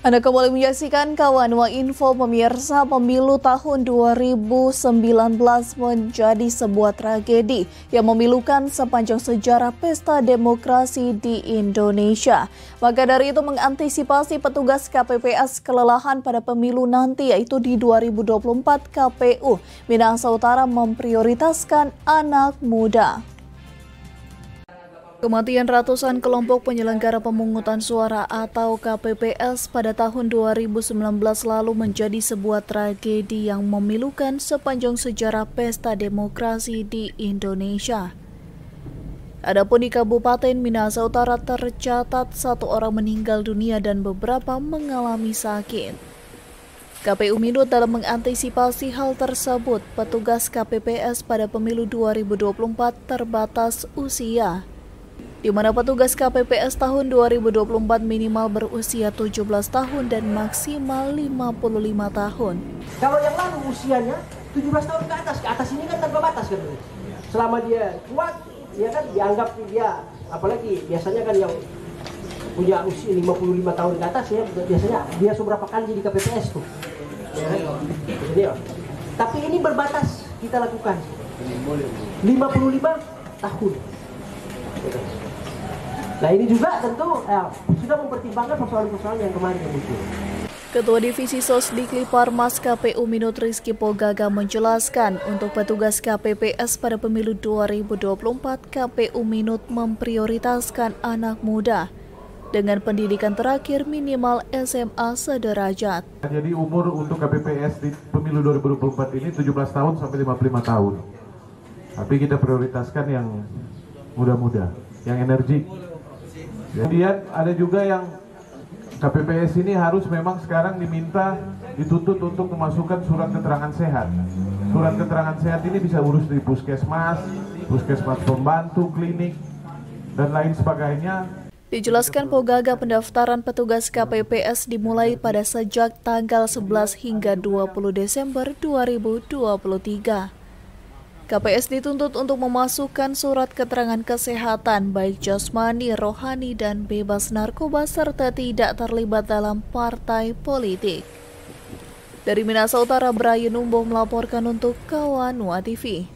Anda kembali menyaksikan Kawan Info pemirsa. Pemilu tahun 2019 menjadi sebuah tragedi yang memilukan sepanjang sejarah pesta demokrasi di Indonesia. Maka dari itu mengantisipasi petugas KPPS kelelahan pada pemilu nanti yaitu di 2024 KPU Minahasa Utara memprioritaskan anak muda. Kematian ratusan kelompok penyelenggara pemungutan suara atau KPPS pada tahun 2019 lalu menjadi sebuah tragedi yang memilukan sepanjang sejarah pesta demokrasi di Indonesia. Adapun di Kabupaten Minahasa Utara tercatat 1 orang meninggal dunia dan beberapa mengalami sakit. KPU Minut dalam mengantisipasi hal tersebut, petugas KPPS pada pemilu 2024 terbatas usia, di mana petugas KPPS tahun 2024 minimal berusia 17 tahun dan maksimal 55 tahun. Kalau yang lalu usianya 17 tahun ke atas ini kan tanpa batas kan. Selama dia kuat, dia kan dianggap dia, apalagi biasanya kan yang punya usia 55 tahun ke atas ya, biasanya dia seberapa kali di KPPS tuh. Ya, ini, tapi ini berbatas kita lakukan 55 tahun. Nah ini juga tentu sudah mempertimbangkan persoalan-persoalan yang kemarin muncul. Ketua Divisi Sosdikli Parmas KPU Minut Rizky Pogaga menjelaskan untuk petugas KPPS pada pemilu 2024 KPU Minut memprioritaskan anak muda dengan pendidikan terakhir minimal SMA sederajat. Jadi umur untuk KPPS di pemilu 2024 ini 17 tahun sampai 55 tahun. Tapi kita prioritaskan yang muda-muda, yang energik. Kemudian ada juga yang KPPS ini harus memang sekarang dituntut untuk memasukkan surat keterangan sehat. Surat keterangan sehat ini bisa urus di puskesmas pembantu, klinik, dan lain sebagainya. Dijelaskan Pogaga, pendaftaran petugas KPPS dimulai pada sejak tanggal 11 hingga 20 Desember 2023. KPS dituntut untuk memasukkan surat keterangan kesehatan baik jasmani, rohani, dan bebas narkoba serta tidak terlibat dalam partai politik. Dari Minahasa Utara, Brian Umboh melaporkan untuk Kawan TV.